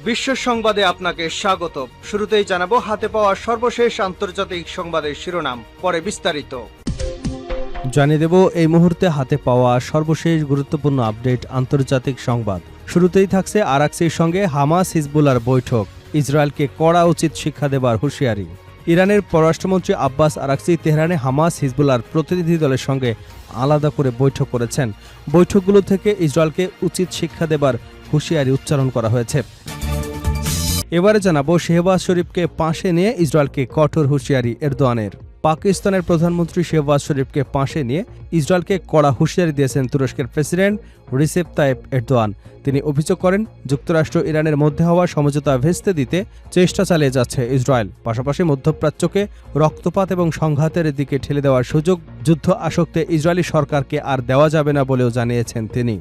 বিশ্ব সংবাদে আপনাকে স্বাগত। শুরুতেই জানাবো হাতে পাওয়া সর্বশেষ আন্তর্জাতিক সংবাদের শিরোনাম, পরে বিস্তারিত জানিয়ে দেব এই মুহূর্তে হাতে পাওয়া সর্বশেষ গুরুত্বপূর্ণ আপডেট আন্তর্জাতিক সংবাদ। শুরুতেই থাকছে আরাকসির সঙ্গে হামাস হিজবুল্লাহর বৈঠক, ইসরায়েলকে কড়া উচিত শিক্ষা দেবার হুঁশিয়ারি। ইরানের পররাষ্ট্রমন্ত্রী আব্বাস আরাকসি তেহরানে হামাস হিজবুল্লাহর প্রতিনিধি দলের সঙ্গে আলাদা করে বৈঠক করেছেন। বৈঠকগুলো থেকে ইসরায়েলকে উচিত শিক্ষা দেবার হুঁশিয়ারি উচ্চারণ করা হয়েছে। এবারে জানাবো শেহবাজ শরীফকে পাশে নিয়ে ইসরায়েলকে কঠোর হুঁশিয়ারি এরদোয়ানের। পাকিস্তানের প্রধানমন্ত্রী শেহবাজ শরীফকে পাশে নিয়ে ইসরায়েলকে কড়া হুঁশিয়ারি দিয়েছেন তুরস্কের প্রেসিডেন্ট রিসেপ তাইপ এরদোয়ান। তিনি অভিযোগ করেন, যুক্তরাষ্ট্র ইরানের মধ্যে হওয়া সমঝোতা ভেস্তে দিতে চেষ্টা চালিয়ে যাচ্ছে ইসরায়েল। পাশাপাশি মধ্যপ্রাচ্যকে রক্তপাত এবং সংঘাতের দিকে ঠেলে দেওয়ার সুযোগ যুদ্ধ আসক্তে ইসরায়েলি সরকারকে আর দেওয়া যাবে না বলেও জানিয়েছেন তিনি।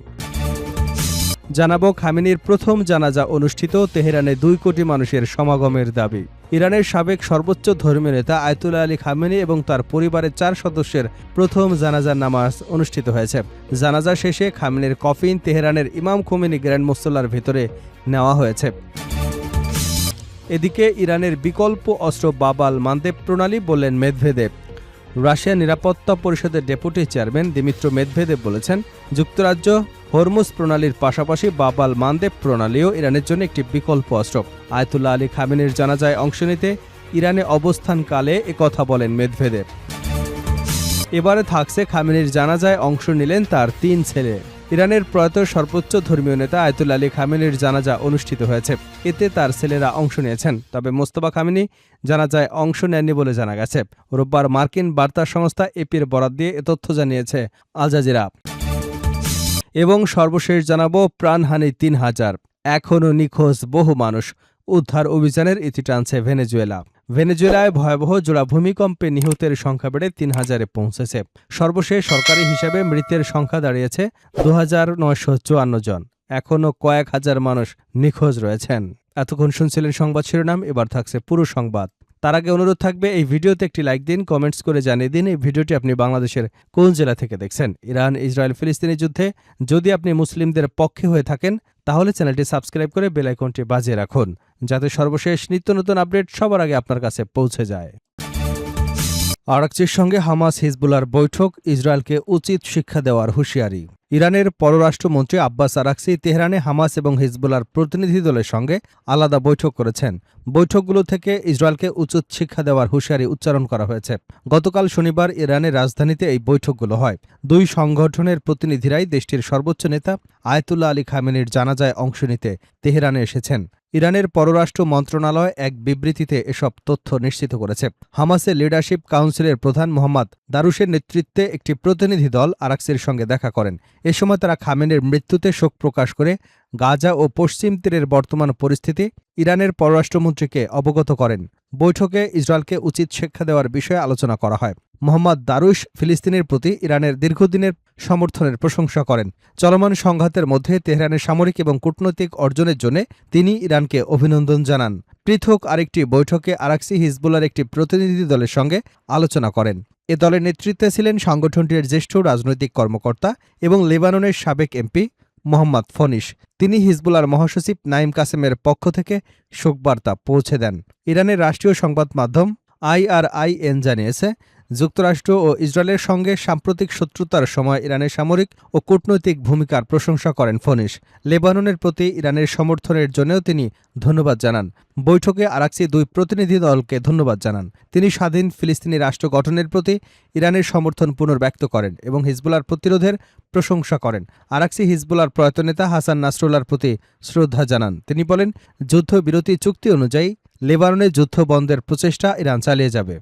জানাবো খামেনির প্রথম জানাজা অনুষ্ঠিত, তেহরানে 2 কোটি মানুষের সমাগমের দাবি। ইরানের সাবেক সর্বোচ্চ ধর্মীয় নেতা আয়াতুল্লাহ আলী খামেনি এবং তার পরিবারের 4 সদস্যের প্রথম জানাজার নামাজ অনুষ্ঠিত হয়েছে। জানাজা শেষে খামেনির কফিন তেহরানের ইমাম খোমেনি গ্র্যান্ড মুসল্লার ভেতরে নেওয়া হয়েছে। এদিকে ইরানের বিকল্প অস্ত্র বাবাল মান্দেব প্রণালী বললেন মেদভেদেব। রাশিয়া নিরাপত্তা পরিষদের ডেপুটি চেয়ারম্যান দিমিত্র মেদভেদেব বলেছেন, যুক্তরাজ্য হরমুজ প্রণালীর পাশাপাশি বাবাল মান্দেব প্রণালীও ইরানের জন্য একটি বিকল্প অস্ত্র। আয়াতুল্লাহ আলী খামেনির জানাজায় অংশ নিতে ইরানে অবস্থানকালে একথা বলেন মেদভেদেব। এবারে থাকছে খামেনির জানাজায় অংশ নিলেন তার 3 ছেলে। ইরানের প্রয়াত সর্বোচ্চ ধর্মীয় নেতা আয়াতুল্লাহ আলী খামেনির জানাজা অনুষ্ঠিত হয়েছে। এতে তার ছেলেরা অংশ নিয়েছেন, তবে মোস্তফা খামেনি জানাজায় অংশ নেননি বলে জানা গেছে। রোববার মার্কিন বার্তা সংস্থা এপির বরাত দিয়ে এ তথ্য জানিয়েছে আল জাজিরা। এবং সর্বশেষ জানাবো প্রাণহানি 3000, এখনও নিখোঁজ বহু মানুষ। উদ্ধার অভিযানের ইতি টানছে ভেনেজুয়েলা। ভেনেজুয়েলায় ভয়াবহ জোড়া ভূমিকম্পে নিহতের সংখ্যা বেড়ে 3000-এ পৌঁছেছে। সর্বশেষ সরকারি হিসাবে মৃতের সংখ্যা দাঁড়িয়েছে 2954 জন। এখনও কয়েক হাজার মানুষ নিখোঁজ রয়েছেন। এতক্ষণ শুনছিলেন সংবাদ শিরোনাম, এবার থাকছে পুরো সংবাদ। তার আগে অনুরোধ থাকবে এই ভিডিওতে একটি লাইক দিন, কমেন্টস করে জানিয়ে দিন এই ভিডিওটি আপনি বাংলাদেশের কোন জেলা থেকে দেখছেন। ইরান ইসরায়েল ফিলিস্তিনি যুদ্ধে যদি আপনি মুসলিমদের পক্ষে হয়ে থাকেন তাহলে চ্যানেলটি সাবস্ক্রাইব করে বেল আইকনটি বাজিয়ে রাখুন, যাতে সর্বশেষ নিত্য নতুন আপডেট সবার আগে আপনার কাছে পৌঁছে যায়। আরাকচির সঙ্গে হামাস হিজবুল্লাহর বৈঠক, ইসরায়েলকে উচিত শিক্ষা দেওয়ার হুঁশিয়ারি। ইরানের পররাষ্ট্রমন্ত্রী আব্বাস আরাকচি তেহরানে হামাস এবং হিজবুল্লাহর প্রতিনিধি দলের সঙ্গে আলাদা বৈঠক করেছেন। বৈঠকগুলো থেকে ইসরায়েলকে উচিত শিক্ষা দেওয়ার হুঁশিয়ারি উচ্চারণ করা হয়েছে। গতকাল শনিবার ইরানের রাজধানীতে এই বৈঠকগুলো হয়। 2 সংগঠনের প্রতিনিধিরাই দেশটির সর্বোচ্চ নেতা আয়াতুল্লাহ আলী খামেনির জানাজায় অংশ নিতে তেহরানে এসেছেন। ইরানের পররাষ্ট্র মন্ত্রণালয় এক বিবৃতিতে এসব তথ্য নিশ্চিত করেছে। হামাসের লিডারশিপ কাউন্সিলের প্রধান মোহাম্মদ দারুশের নেতৃত্বে একটি প্রতিনিধি দল আরাকচির সঙ্গে দেখা করেন। এ সময় তারা খামেনির মৃত্যুতে শোক প্রকাশ করে গাজা ও পশ্চিম তীরের বর্তমান পরিস্থিতি ইরানের পররাষ্ট্রমন্ত্রীকে অবগত করেন। বৈঠকে ইসরায়েলকে উচিত শিক্ষা দেওয়ার বিষয়ে আলোচনা করা হয়। মোহাম্মদ দারুশ ফিলিস্তিনের প্রতি ইরানের দীর্ঘদিনের সমর্থনের প্রশংসা করেন। চলমান সংঘাতের মধ্যে তেহরানের সামরিক এবং কূটনৈতিক অর্জনের জন্য তিনি ইরানকে অভিনন্দন জানান। পৃথক আরেকটি বৈঠকে আরাকচি হিজবুল্লাহর একটি প্রতিনিধি দলের সঙ্গে আলোচনা করেন। এ দলের নেতৃত্বে ছিলেন সংগঠনটির জ্যেষ্ঠ রাজনৈতিক কর্মকর্তা এবং লেবাননের সাবেক এমপি মোহাম্মদ ফনিশ। তিনি হিজবুল্লাহর মহাসচিব নাইম কাসেমের পক্ষ থেকে শোকবার্তা পৌঁছে দেন। ইরানের রাষ্ট্রীয় সংবাদ মাধ্যম IRIN জানিয়েছে, যুক্তরাষ্ট্র ও ইসরায়েলের সঙ্গে সাম্প্রতিক শত্রুতার সময় ইরানের সামরিক ও কূটনৈতিক ভূমিকার প্রশংসা করেন ফনিশ। লেবাননের প্রতি ইরানের সমর্থনের জন্যও তিনি ধন্যবাদ জানান। বৈঠকে আরাকচি 2 প্রতিনিধি দলকে ধন্যবাদ জানান। তিনি স্বাধীন ফিলিস্তিনি রাষ্ট্র গঠনের প্রতি ইরানের সমর্থন পুনর্ব্যক্ত করেন এবং হিজবুল্লাহর প্রতিরোধের প্রশংসা করেন। আরাকচি হিজবুল্লাহর প্রয়াত নেতা হাসান নাসরুল্লাহর প্রতি শ্রদ্ধা জানান। তিনি বলেন, যুদ্ধবিরতি চুক্তি অনুযায়ী লেবাননে যুদ্ধ বন্ধের প্রচেষ্টা ইরান চালিয়ে যাবে।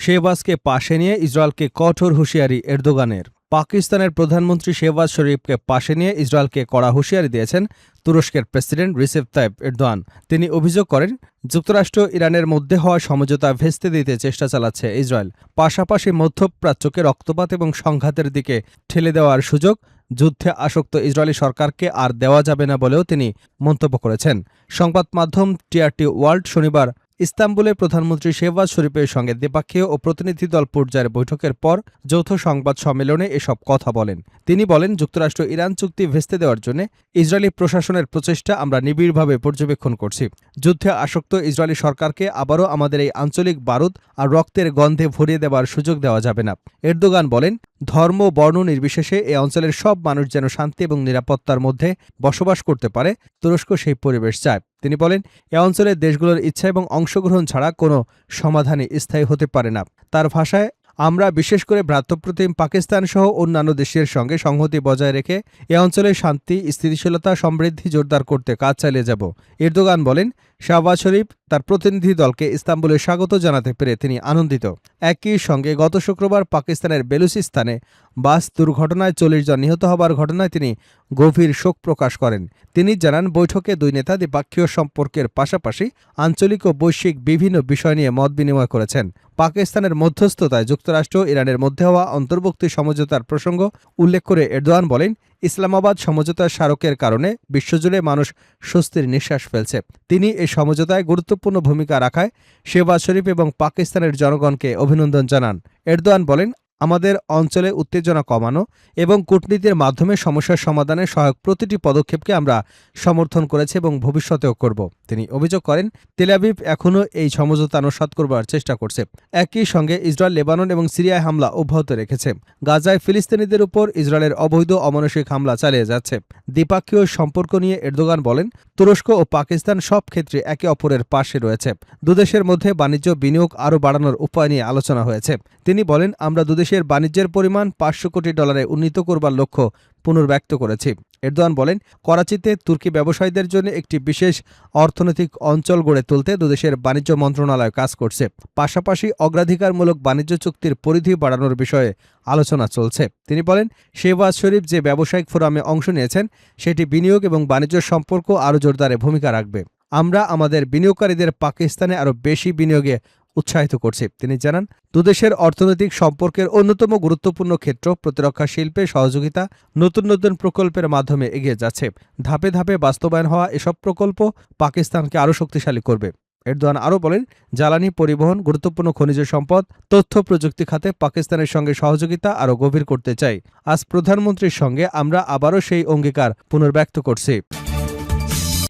শেহবাজকে পাশে নিয়ে ইসরায়েলকে কঠোর হুঁশিয়ারি এরদোগানের। পাকিস্তানের প্রধানমন্ত্রী শেহবাজ শরীফকে পাশে নিয়ে ইসরায়েলকে কড়া হুঁশিয়ারি দিয়েছেন তুরস্কের প্রেসিডেন্ট রিসেপ তাইপ এরদোয়ান। তিনি অভিযোগ করেন, যুক্তরাষ্ট্র ইরানের মধ্যে হওয়া সমঝোতা ভেস্তে দিতে চেষ্টা চালাচ্ছে ইসরায়েল। পাশাপাশি মধ্যপ্রাচ্যকে রক্তপাত এবং সংঘাতের দিকে ঠেলে দেওয়ার সুযোগ যুদ্ধে আসক্ত ইসরায়েলি সরকারকে আর দেওয়া যাবে না বলেও তিনি মন্তব্য করেছেন। সংবাদ মাধ্যম TRT ওয়ার্ল্ড শনিবার ইস্তাম্বুলে প্রধানমন্ত্রী শেহবাজ শরীফের সঙ্গে দ্বিপাক্ষীয় ও প্রতিনিধি দল পর্যায়ের বৈঠকের পর যৌথ সংবাদ সম্মেলনে এসব কথা বলেন। তিনি বলেন, যুক্তরাষ্ট্র ইরান চুক্তি ভেস্তে দেওয়ার জন্য ইসরায়েলি প্রশাসনের প্রচেষ্টা আমরা নিবিড়ভাবে পর্যবেক্ষণ করছি। যুদ্ধে আসক্ত ইসরায়েলি সরকারকে আবারও আমাদের এই আঞ্চলিক বারুদ আর রক্তের গন্ধে ভরিয়ে দেওয়ার সুযোগ দেওয়া যাবে না। এরদোগান বলেন, ধর্ম বর্ণ নির্বিশেষে এ অঞ্চলের সব মানুষ যেন শান্তি এবং নিরাপত্তার মধ্যে বসবাস করতে পারে, তুরস্ক সেই পরিবেশ চায়। তিনি বলেন, এ অঞ্চলের দেশগুলোর ইচ্ছা এবং অংশগ্রহণ ছাড়া কোনো সমাধানই স্থায়ী হতে পারে না। তার ভাষায়, আমরা বিশেষ করে ভ্রাতৃপ্রতিম পাকিস্তান সহ অন্যান্য দেশের সঙ্গে সংহতি বজায় রেখে এ অঞ্চলের শান্তি, স্থিতিশীলতা, সমৃদ্ধি জোরদার করতে কাজ চালিয়ে যাব। এরদোগান বলেন, শাহবাজ শরীফ তার প্রতিনিধি দলকে ইস্তাম্বুলে স্বাগত জানাতে পেরে তিনি আনন্দিত। একই সঙ্গে গত শুক্রবার পাকিস্তানের বেলুচিস্তানে বাস দুর্ঘটনায় 40 জন নিহত হবার ঘটনায় তিনি গভীর শোক প্রকাশ করেন। তিনি জানান, বৈঠকে দুই নেতা দ্বিপাক্ষীয় সম্পর্কের পাশাপাশি আঞ্চলিক ও বৈশ্বিক বিভিন্ন বিষয় নিয়ে মত বিনিময় করেছেন। পাকিস্তানের মধ্যস্থতায় যুক্তরাষ্ট্র ইরানের মধ্যে হওয়া অন্তর্বর্তী সমঝোতার প্রসঙ্গ উল্লেখ করে এরদোয়ান বলেন, ইসলামাবাদ সমঝোতার স্মারকের কারণে বিশ্বজুড়ে মানুষ স্বস্তির নিঃশ্বাস ফেলছে। তিনি এই সমঝোতায় গুরুত্বপূর্ণ ভূমিকা রাখায় শেহবাজ শরীফ এবং পাকিস্তানের জনগণকে অভিনন্দন জানান। এরদোয়ান বলেন, আমাদের অঞ্চলে উত্তেজনা কমানো এবং কূটনীতির মাধ্যমে সমস্যার সমাধানে সহায়ক প্রতিটি পদক্ষেপকে আমরা সমর্থন করেছি এবং ভবিষ্যতেও করব। তিনি অভিযোগ করেন, তেল আবিব এখনও এই সমঝোতা আনুষ্ঠান করবার চেষ্টা করছে। একই সঙ্গে ইসরায়েল লেবানন এবং সিরিয়ায় হামলা অব্যাহত রেখেছে। গাজায় ফিলিস্তিনিদের উপর ইসরায়েলের অবৈধ অমানসিক হামলা চালিয়ে যাচ্ছে। দ্বিপাক্ষীয় সম্পর্ক নিয়ে এরদোগান বলেন, তুরস্ক ও পাকিস্তান সব ক্ষেত্রে একে অপরের পাশে রয়েছে। দুদেশের মধ্যে বাণিজ্য বিনিয়োগ আরও বাড়ানোর উপায় নিয়ে আলোচনা হয়েছে। তিনি বলেন, আমরা দুদেশের বাণিজ্যের পরিমাণ $500 কোটি উন্নীত করবার লক্ষ্য পুনর্ব্যক্ত করেছি। এরদোয়ান বলেন, করাচিতে তুর্কি ব্যবসায়ীদের জন্য একটি বিশেষ অর্থনৈতিক অঞ্চল গড়ে তুলতে দুদেশের বাণিজ্য মন্ত্রণালয় কাজ করছে। পাশাপাশি অগ্রাধিকারমূলক বাণিজ্য চুক্তির পরিধি বাড়ানোর বিষয়ে আলোচনা চলছে। তিনি বলেন, শেহবাজ শরীফ যে ব্যবসায়িক ফোরামে অংশ নিয়েছেন সেটি বিনিয়োগ এবং বাণিজ্য সম্পর্ক আরও জোরদারে ভূমিকা রাখবে। আমরা আমাদের বিনিয়োগকারীদের পাকিস্তানে আরও বেশি বিনিয়োগে উৎসাহিত করছে। তিনি জানান, দুদেশের অর্থনৈতিক সম্পর্কের অন্যতম গুরুত্বপূর্ণ ক্ষেত্র প্রতিরক্ষা শিল্পে সহযোগিতা নতুন নতুন প্রকল্পের মাধ্যমে এগিয়ে যাচ্ছে। ধাপে ধাপে বাস্তবায়ন হওয়া এসব প্রকল্প পাকিস্তানকে আরও শক্তিশালী করবে। এরদোয়ান আরও বলেন, জ্বালানি, পরিবহন, গুরুত্বপূর্ণ খনিজ সম্পদ, তথ্য প্রযুক্তি খাতে পাকিস্তানের সঙ্গে সহযোগিতা আরও গভীর করতে চাই। আজ প্রধানমন্ত্রীর সঙ্গে আমরা আবারও সেই অঙ্গীকার পুনর্ব্যক্ত করছি।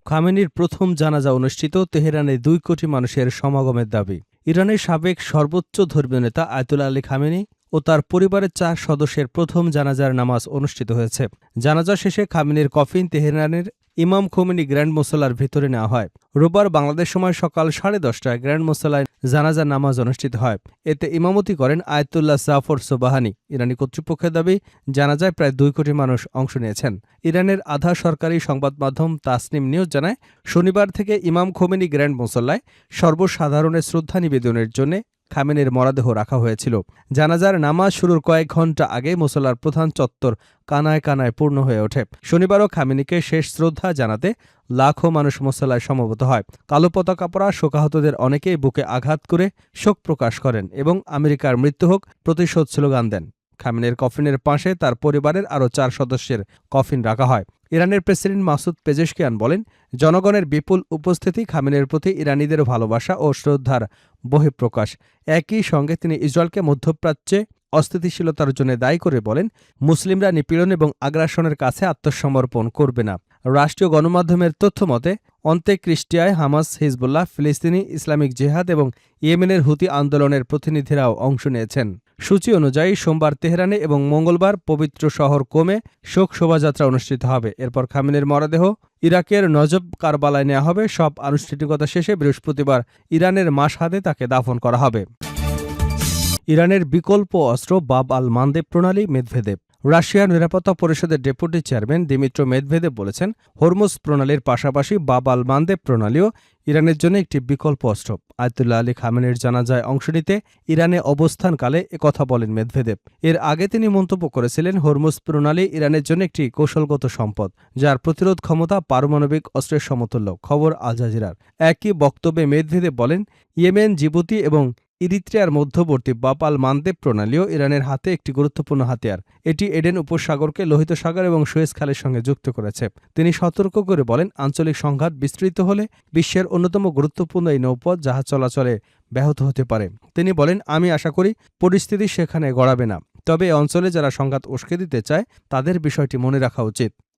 খামেনির প্রথম জানাজা অনুষ্ঠিত, তেহরানে 2 কোটি মানুষের সমাগমের দাবি। ইরানের সাবেক সর্বোচ্চ ধর্মীয় নেতা আয়াতুল্লাহ আলী খামেনি ও তার পরিবারের 4 সদস্যের প্রথম জানাজার নামাজ অনুষ্ঠিত হয়েছে। জানাজা শেষে খামেনির কফিন তেহরানের ইমাম খোমেনি গ্র্যান্ড মুসল্লার ভিতরে নেওয়া হয়। রোববার বাংলাদেশ সময় সকাল 10:30টায় গ্র্যান্ড মুসল্লায় জানাজার নামাজ অনুষ্ঠিত হয়। এতে ইমামতি করেন আয়াতুল্লাহ জাফর সোবাহানি। ইরানি কর্তৃপক্ষের দাবি, জানাজায় প্রায় 2 কোটি মানুষ অংশ নিয়েছেন। ইরানের আধা সরকারি সংবাদ মাধ্যম তাসনিম নিউজ জানায়, শনিবার থেকে ইমাম খোমেনি গ্র্যান্ড মুসল্লায় সর্বসাধারণের শ্রদ্ধা নিবেদনের জন্য খামেনির মরদেহ রাখা হয়েছিল। জানাজার নামাজ শুরুর কয়েক ঘণ্টা আগে মুসল্লার প্রধান চত্বর কানায় কানায় পূর্ণ হয়ে ওঠে। শনিবারও খামেনিকে শেষ শ্রদ্ধা জানাতে লাখো মানুষ মুসল্লায় সমবেত হয়। কালো পতাকা পরা শোকাহতদের অনেকেই বুকে আঘাত করে শোক প্রকাশ করেন এবং আমেরিকার মৃত্যু হোক, প্রতিশোধ স্লোগান দেন। খামেনির কফিনের পাশে তার পরিবারের আরও 4 সদস্যের কফিন রাখা হয়। ইরানের প্রেসিডেন্ট মাসুদ পেজেশকিয়ান বলেন, জনগণের বিপুল উপস্থিতি খামেনির প্রতি ইরানিদের ভালোবাসা ও শ্রদ্ধার বহিঃপ্রকাশ। একই সঙ্গে তিনি ইসরায়েলকে মধ্যপ্রাচ্যে অস্থিতিশীলতার জন্য দায়ী করে বলেন, মুসলিমরা নিপীড়ন এবং আগ্রাসনের কাছে আত্মসমর্পণ করবে না। রাষ্ট্রীয় গণমাধ্যমের তথ্য মতে, অন্ত্যেষ্টিক্রিয়ায় হামাস, হিজবুল্লাহ, ফিলিস্তিনি ইসলামিক জেহাদ এবং ইয়েমেনের হুতি আন্দোলনের প্রতিনিধিরাও অংশ নিয়েছেন। সূচি অনুযায়ী সোমবার তেহরানে এবং মঙ্গলবার পবিত্র শহর কোমে শোক শোভাযাত্রা অনুষ্ঠিত হবে। এরপর খামেনির মরদেহ ইরাকের নজব কারবালায় নেওয়া হবে। সব আনুষ্ঠানিকতা শেষে বৃহস্পতিবার ইরানের মাশহাদে তাকে দাফন করা হবে। ইরানের বিকল্প অস্ত্র বাব আল মানদেব প্রণালী মেদভেদেব। রাশিয়ার নিরাপত্তা পরিষদের ডেপুটি চেয়ারম্যান দিমিত্র মেদভেদেব বলেছেন, হরমুজ প্রণালীর পাশাপাশি বাব আল মানদেব প্রণালীও ইরানের জন্য একটি বিকল্প অস্ত্র। আয়াতুল্লাহ আলী খামেনির জানাজায় অংশ নিতে ইরানে অবস্থানকালে একথা বলেন মেদভেদেব। এর আগে তিনি মন্তব্য করেছিলেন, হরমুজ প্রণালী ইরানের জন্য একটি কৌশলগত সম্পদ, যার প্রতিরোধ ক্ষমতা পারমাণবিক অস্ত্রের সমতুল্য। খবর আল জাজিরার। একই বক্তব্যে মেদভেদেব বলেন, ইয়েমেন, জিবুতি এবং ইরিত্রিয়ার মধ্যবর্তী বাব আল মান্দেব প্রণালীও ইরানের হাতে একটি গুরুত্বপূর্ণ হাতিয়ার। এটি এডেন উপসাগরকে লোহিত সাগর এবং সুয়েজ খালের সঙ্গে যুক্ত করেছে। তিনি সতর্ক করে বলেন, আঞ্চলিক সংঘাত বিস্তৃত হলে বিশ্বের অন্যতম গুরুত্বপূর্ণ এই নৌপথ জাহাজ চলাচলে ব্যাহত হতে পারে। তিনি বলেন, আমি আশা করি পরিস্থিতি সেখানে গড়াবে না, তবে এ অঞ্চলে যারা সংঘাত উস্কে দিতে চায় তাদের বিষয়টি মনে রাখা উচিত।